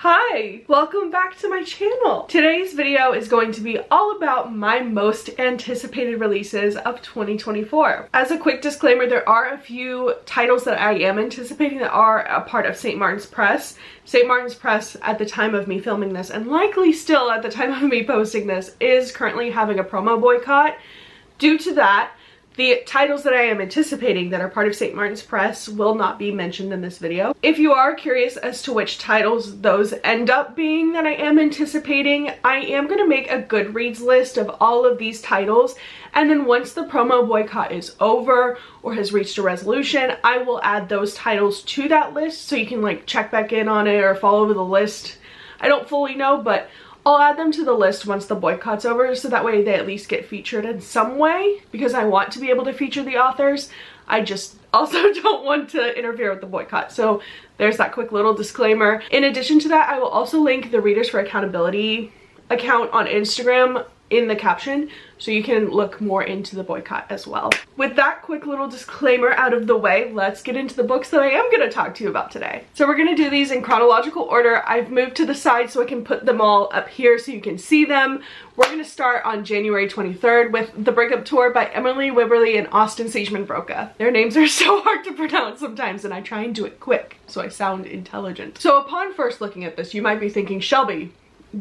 Hi! Welcome back to my channel! Today's video is going to be all about my most anticipated releases of 2024. As a quick disclaimer, there are a few titles that I am anticipating that are a part of St. Martin's Press. St. Martin's Press, at the time of me filming this, and likely still at the time of me posting this, is currently having a promo boycott. Due to that, the titles that I am anticipating that are part of St. Martin's Press will not be mentioned in this video. If you are curious as to which titles those end up being that I am anticipating, I am going to make a Goodreads list of all of these titles, and then once the promo boycott is over or has reached a resolution, I will add those titles to that list so you can like check back in on it or follow the list. I don't fully know, but I'll add them to the list once the boycott's over, so that way they at least get featured in some way, because I want to be able to feature the authors. I just also don't want to interfere with the boycott. So there's that quick little disclaimer. In addition to that, I will also link the Readers for Accountability account on Instagram in the caption, so you can look more into the boycott as well. With that quick little disclaimer out of the way, let's get into the books that I am going to talk to you about today. So we're going to do these in chronological order. I've moved to the side so I can put them all up here so you can see them. We're going to start on January 23rd with The Breakup Tour by Emily Wibberley and Austin Siegemund-Broka. Their names are so hard to pronounce sometimes, and I try and do it quick so I sound intelligent. So upon first looking at this, you might be thinking, Shelby,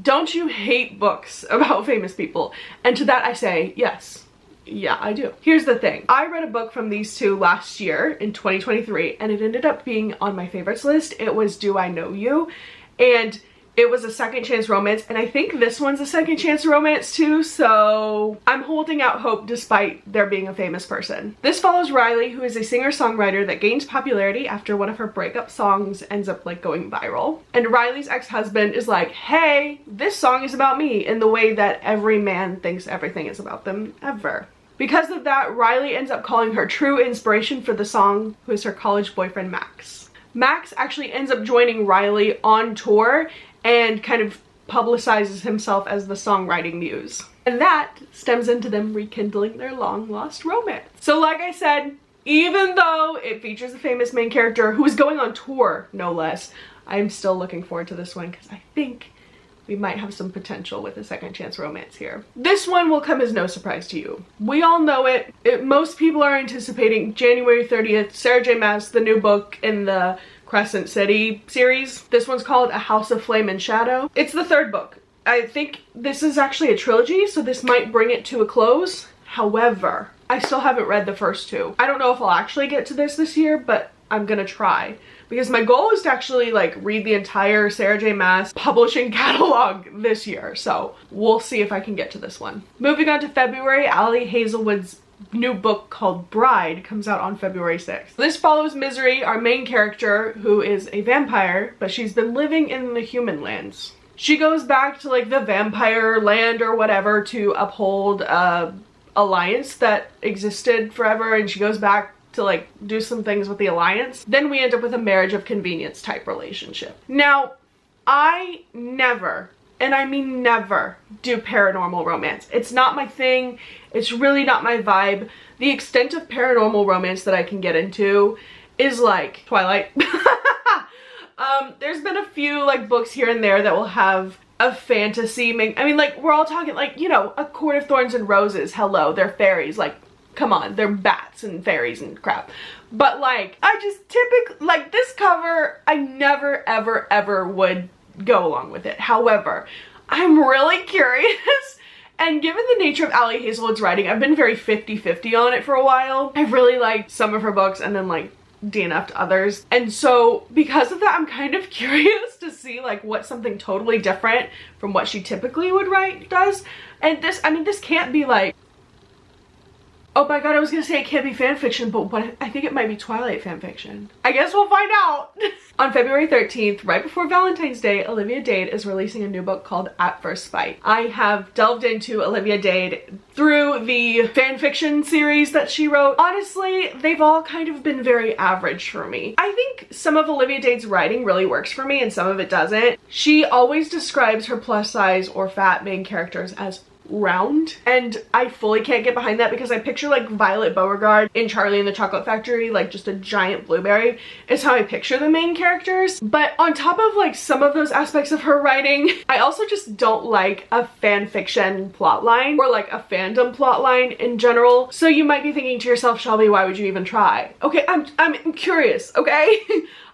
don't you hate books about famous people? And to that I say, yes. Yeah, I do. Here's the thing. I read a book from these two last year in 2023, and it ended up being on my favorites list. It was Do I Know You? And it was a second chance romance, and I think this one's a second chance romance too, so I'm holding out hope despite there being a famous person. This follows Riley, who is a singer-songwriter that gains popularity after one of her breakup songs ends up like going viral. And Riley's ex-husband is like, hey, this song is about me, in the way that every man thinks everything is about them ever. Because of that, Riley ends up calling her true inspiration for the song, who is her college boyfriend Max. Max actually ends up joining Riley on tour and kind of publicizes himself as the songwriting muse. And that stems into them rekindling their long-lost romance. So like I said, even though it features a famous main character who is going on tour, no less, I'm still looking forward to this one because I think we might have some potential with a second chance romance here. This one will come as no surprise to you. We all know it. Most people are anticipating January 30th, Sarah J. Maas, the new book in the Crescent City series. This one's called A House of Flame and Shadow. It's the third book. I think this is actually a trilogy, so this might bring it to a close. However, I still haven't read the first two. I don't know if I'll actually get to this year, but I'm gonna try. Because my goal is to actually like read the entire Sarah J. Maas publishing catalog this year. So we'll see if I can get to this one. Moving on to February, Ali Hazelwood's new book called Bride comes out on February 6th. This follows Misery, our main character, who is a vampire, but she's been living in the human lands. She goes back to like the vampire land or whatever to uphold a alliance that existed forever, and she goes back to like do some things with the alliance. Then we end up with a marriage of convenience type relationship. Now, I never, and I mean never, do paranormal romance. It's not my thing. It's really not my vibe. The extent of paranormal romance that I can get into is like Twilight. There's been a few like books here and there that will have a fantasy. I mean, like, we're all talking like, you know, A Court of Thorns and Roses. Hello, they're fairies. Like, come on, they're bats and fairies and crap. But like, I just typically, like this cover, I never ever would go along with it. However, I'm really curious, and given the nature of Ali Hazelwood's writing, I've been very 50-50 on it for a while. I've really liked some of her books and then like DNF'd others. And so because of that, I'm kind of curious to see like what something totally different from what she typically would write does. And this, I mean, this can't be like, oh my god, I was gonna say it can't be fanfiction, but I think it might be Twilight fanfiction. I guess we'll find out. On February 13th, right before Valentine's Day, Olivia Dade is releasing a new book called At First Sight. I have delved into Olivia Dade through the fanfiction series that she wrote. Honestly, they've all kind of been very average for me. I think some of Olivia Dade's writing really works for me and some of it doesn't. She always describes her plus size or fat main characters as round, and I fully can't get behind that because I picture like Violet Beauregard in Charlie and the Chocolate Factory, like just a giant blueberry is how I picture the main characters. But on top of like some of those aspects of her writing, I also just don't like a fan fiction plotline or like a fandom plotline in general. So you might be thinking to yourself, Shelby, why would you even try? Okay, I'm curious, okay?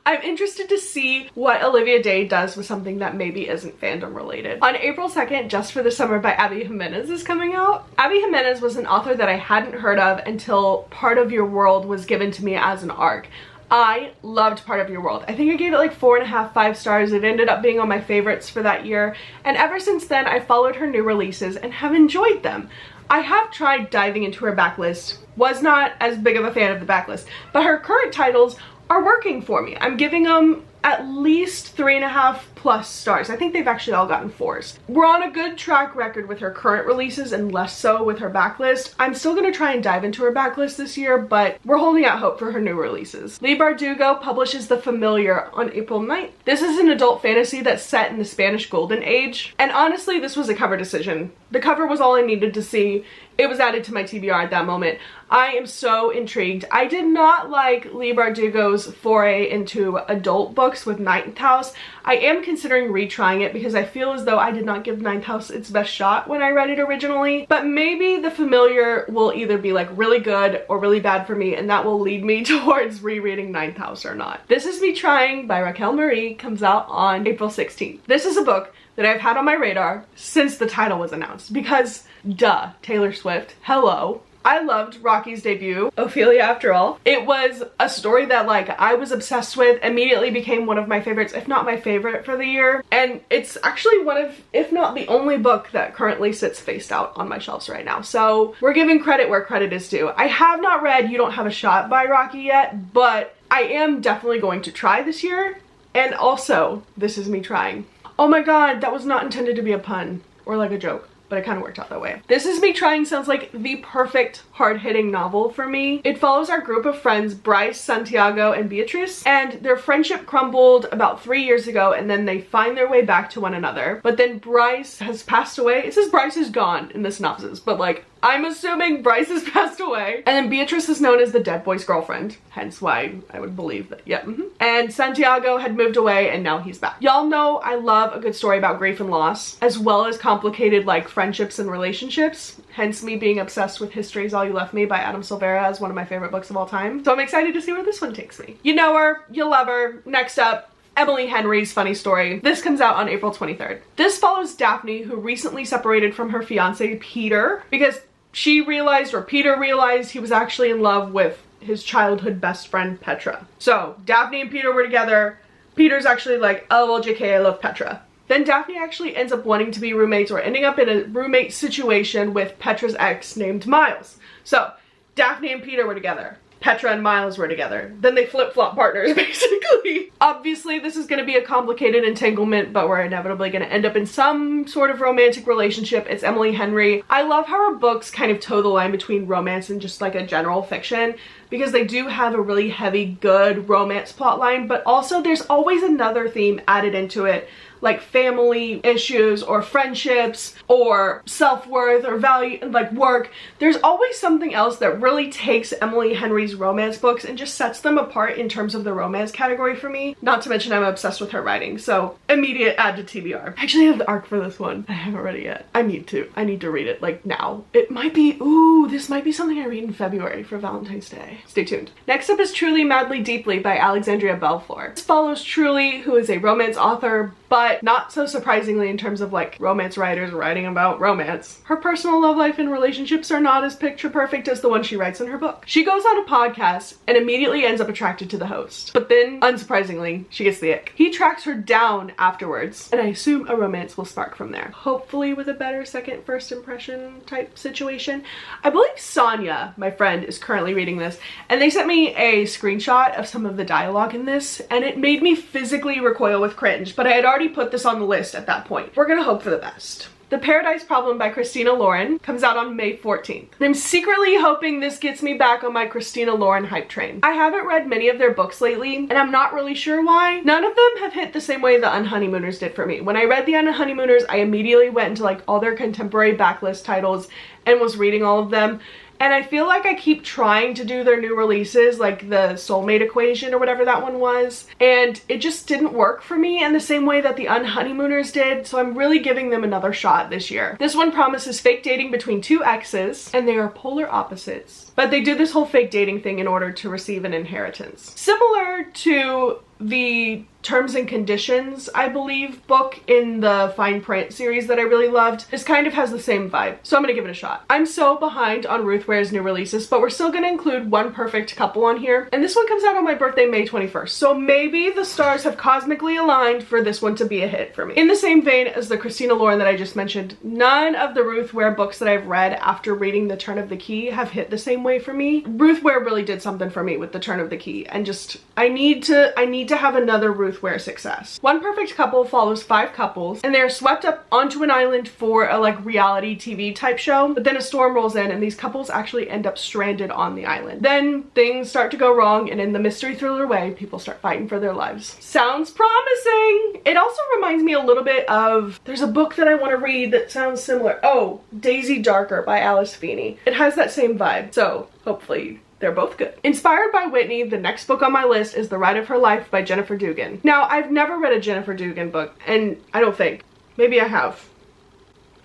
I'm interested to see what Olivia Day does with something that maybe isn't fandom related. On April 2nd, Just for the Summer by Abby Jimenez is coming out. Abby Jimenez was an author that I hadn't heard of until Part of Your World was given to me as an ARC. I loved Part of Your World. I think I gave it like 4.5, 5 stars. It ended up being on my favorites for that year. And ever since then, I followed her new releases and have enjoyed them. I have tried diving into her backlist. Was not as big of a fan of the backlist, but her current titles are working for me. I'm giving them at least 3.5+ stars. I think they've actually all gotten 4s. We're on a good track record with her current releases and less so with her backlist. I'm still gonna try and dive into her backlist this year, but we're holding out hope for her new releases. Leigh Bardugo publishes The Familiar on April 9th. This is an adult fantasy that's set in the Spanish Golden Age, and honestly, this was a cover decision. The cover was all I needed to see. It was added to my TBR at that moment. I am so intrigued. I did not like Leigh Bardugo's foray into adult books with Ninth House. I am considering retrying it because I feel as though I did not give Ninth House its best shot when I read it originally. But maybe The Familiar will either be like really good or really bad for me, and that will lead me towards rereading Ninth House or not. This Is Me Trying by Raquel Marie comes out on April 16th. This is a book that I've had on my radar since the title was announced because, duh, Taylor Swift, hello. I loved Rocky's debut, Ophelia After All. It was a story that like I was obsessed with, immediately became one of my favorites, if not my favorite for the year. And it's actually one of, if not the only book that currently sits faced out on my shelves right now. So we're giving credit where credit is due. I have not read You Don't Have a Shot by Rocky yet, but I am definitely going to try this year. And also, This Is Me Trying. Oh my god, that was not intended to be a pun or like a joke, but it kind of worked out that way. This Is Me Trying sounds like the perfect hard-hitting novel for me. It follows our group of friends, Bryce, Santiago, and Beatrice, and their friendship crumbled about 3 years ago, and then they find their way back to one another. But then Bryce has passed away. It says Bryce is gone in the synopsis, but like, I'm assuming Bryce has passed away. And then Beatrice is known as the dead boy's girlfriend, hence why I would believe that, yeah. And Santiago had moved away and now he's back. Y'all know I love a good story about grief and loss, as well as complicated like friendships and relationships. Hence me being obsessed with History Is All You Left Me by Adam Silvera as one of my favorite books of all time. So I'm excited to see where this one takes me. You know her, you love her. Next up, Emily Henry's Funny Story. This comes out on April 23rd. This follows Daphne, who recently separated from her fiance Peter because she realized, or Peter realized, he was actually in love with his childhood best friend Petra. So Daphne and Peter were together. Peter's actually like, oh well, JK, I love Petra. Then Daphne actually ends up wanting to be roommates or ending up in a roommate situation with Petra's ex named Miles. So Daphne and Peter were together. Petra and Miles were together. Then they flip-flop partners, basically. Obviously, this is going to be a complicated entanglement, but we're inevitably going to end up in some sort of romantic relationship. It's Emily Henry. I love how her books kind of toe the line between romance and just like a general fiction, because they do have a really heavy, good romance plotline, but also there's always another theme added into it, like family issues or friendships or self-worth or value, like work. There's always something else that really takes Emily Henry's romance books and just sets them apart in terms of the romance category for me. Not to mention I'm obsessed with her writing, so immediate add to TBR. I actually have the arc for this one. I haven't read it yet. I need to read it like now. It might be, ooh, this might be something I read in February for Valentine's Day. Stay tuned. Next up is Truly Madly Deeply by Alexandria Belfour. This follows Truly, who is a romance author, but not so surprisingly in terms of like romance writers writing about romance. Her personal love life and relationships are not as picture perfect as the one she writes in her book. She goes on a podcast and immediately ends up attracted to the host. But then, unsurprisingly, she gets the ick. He tracks her down afterwards, and I assume a romance will spark from there. Hopefully with a better second first impression type situation. I believe Sonia, my friend, is currently reading this, and they sent me a screenshot of some of the dialogue in this, and it made me physically recoil with cringe, but I had already put this on the list at that point. We're gonna hope for the best. The Paradise Problem by Christina Lauren comes out on May 14th. And I'm secretly hoping this gets me back on my Christina Lauren hype train. I haven't read many of their books lately, and I'm not really sure why. None of them have hit the same way the Unhoneymooners did for me. When I read the Unhoneymooners, I immediately went into like all their contemporary backlist titles and was reading all of them. And I feel like I keep trying to do their new releases, like the Soulmate Equation or whatever that one was, and it just didn't work for me in the same way that the Unhoneymooners did, so I'm really giving them another shot this year. This one promises fake dating between two exes, and they are polar opposites. But they do this whole fake dating thing in order to receive an inheritance. Similar to the Terms and Conditions, I believe, book in the Fine Print series that I really loved. This kind of has the same vibe, so I'm gonna give it a shot. I'm so behind on Ruth Ware's new releases, but we're still gonna include One Perfect Couple on here, and this one comes out on my birthday, May 21st, so maybe the stars have cosmically aligned for this one to be a hit for me. In the same vein as the Christina Lauren that I just mentioned, none of the Ruth Ware books that I've read after reading The Turn of the Key have hit the same way for me. Ruth Ware really did something for me with The Turn of the Key, and just I need to have another Ruth Ware success. One Perfect Couple follows 5 couples, and they're swept up onto an island for a like reality TV type show, but then a storm rolls in and these couples actually end up stranded on the island. Then things start to go wrong, and in the mystery thriller way, people start fighting for their lives. Sounds promising! It also reminds me a little bit of, there's a book that I want to read that sounds similar. Oh, Daisy Darker by Alice Feeney. It has that same vibe, so hopefully they're both good. Inspired by Whitney, the next book on my list is The Ride of Her Life by Jennifer Dugan. Now, I've never read a Jennifer Dugan book, and I don't think. Maybe I have.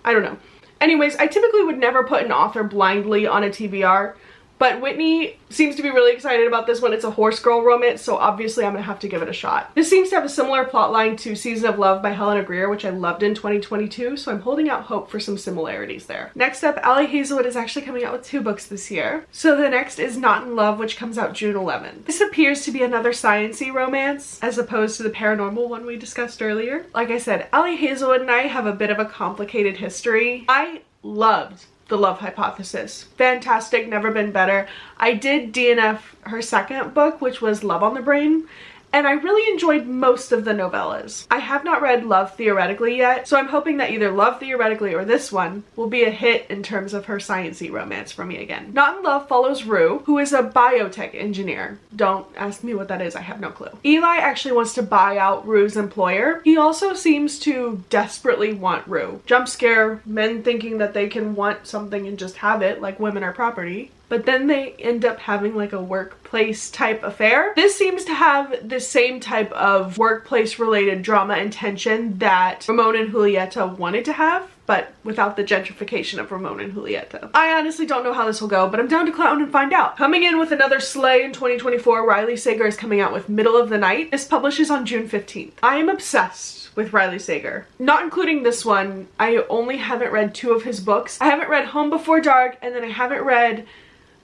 I don't know. Anyways, I typically would never put an author blindly on a TBR, but Whitney seems to be really excited about this one. It's a horse girl romance, so obviously I'm gonna have to give it a shot. This seems to have a similar plotline to Season of Love by Helena Greer, which I loved in 2022, so I'm holding out hope for some similarities there. Next up, Ali Hazelwood is actually coming out with 2 books this year. So the next is Not in Love, which comes out June 11th. This appears to be another science-y romance, as opposed to the paranormal one we discussed earlier. Like I said, Ali Hazelwood and I have a bit of a complicated history. I loved The Love Hypothesis. Fantastic, never been better. I did DNF her second book, which was Love on the Brain, and I really enjoyed most of the novellas. I have not read Love Theoretically yet, so I'm hoping that either Love Theoretically or this one will be a hit in terms of her science-y romance for me again. Not in Love follows Rue, who is a biotech engineer. Don't ask me what that is, I have no clue. Eli actually wants to buy out Rue's employer. He also seems to desperately want Rue. Jump scare, men thinking that they can want something and just have it, like women are property. But then they end up having like a workplace type affair. This seems to have the same type of workplace related drama and tension that Ramon and Julieta wanted to have, but without the gentrification of Ramon and Julieta. I honestly don't know how this will go, but I'm down to clown and find out. Coming in with another slay in 2024, Riley Sager is coming out with Middle of the Night. This publishes on June 15th. I am obsessed with Riley Sager. Not including this one, I only haven't read 2 of his books. I haven't read Home Before Dark, and then I haven't read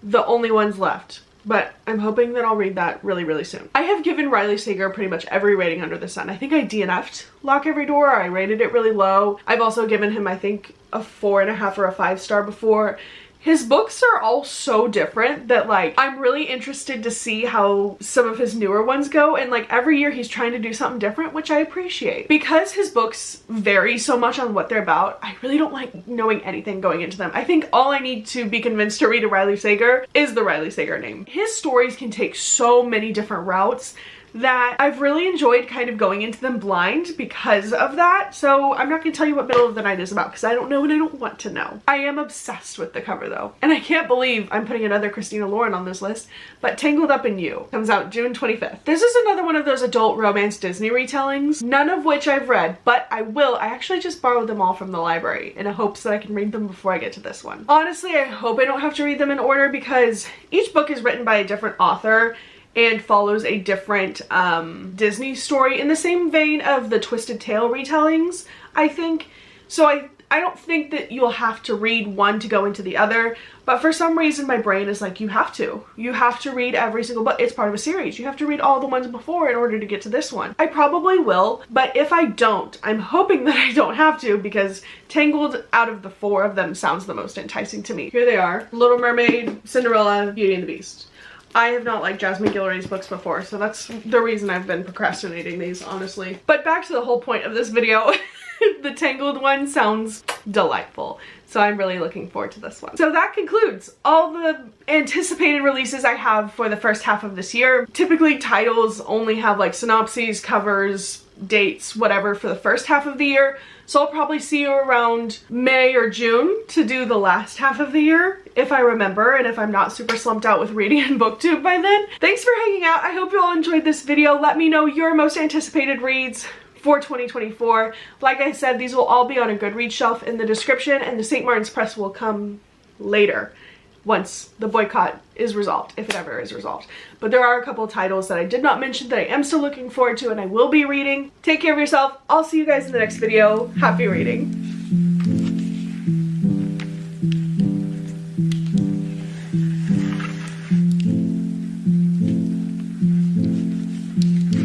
The Only Ones Left, but I'm hoping that I'll read that really, really soon. I have given Riley Sager pretty much every rating under the sun. I think I DNF'd Lock Every Door, or I rated it really low. I've also given him, I think, a 4.5 or a 5-star before. His books are all so different that like I'm really interested to see how some of his newer ones go, and like every year he's trying to do something different, which I appreciate. Because his books vary so much on what they're about, I really don't like knowing anything going into them. I think all I need to be convinced to read a Riley Sager is the Riley Sager name. His stories can take so many different routes that I've really enjoyed kind of going into them blind because of that. So I'm not going to tell you what Middle of the Night is about because I don't know and I don't want to know. I am obsessed with the cover though. And I can't believe I'm putting another Christina Lauren on this list, but Tangled Up in You comes out June 25th. This is another one of those adult romance Disney retellings, none of which I've read, but I will. I actually just borrowed them all from the library in hopes that I can read them before I get to this one. Honestly, I hope I don't have to read them in order because each book is written by a different author and follows a different Disney story in the same vein of the Twisted Tale retellings, I think. So I don't think that you'll have to read one to go into the other, but for some reason my brain is like, you have to. You have to read every single book. It's part of a series. You have to read all the ones before in order to get to this one. I probably will, but if I don't, I'm hoping that I don't have to because Tangled, out of the 4 of them, sounds the most enticing to me. Here they are: Little Mermaid, Cinderella, Beauty and the Beast. I have not liked Jasmine Guillory's books before, so that's the reason I've been procrastinating these, honestly. But back to the whole point of this video. The Tangled one sounds delightful. So I'm really looking forward to this one. So that concludes all the anticipated releases I have for the first half of this year. Typically titles only have like synopses, covers, dates, whatever for the first half of the year. So I'll probably see you around May or June to do the last half of the year, if I remember, and if I'm not super slumped out with reading and booktube by then. Thanks for hanging out. I hope you all enjoyed this video. Let me know your most anticipated reads for 2024. Like I said, these will all be on a Goodreads shelf in the description, and the St. Martin's Press will come later once the boycott is resolved, if it ever is resolved. But there are a couple of titles that I did not mention that I am still looking forward to and I will be reading. Take care of yourself. I'll see you guys in the next video. Happy reading.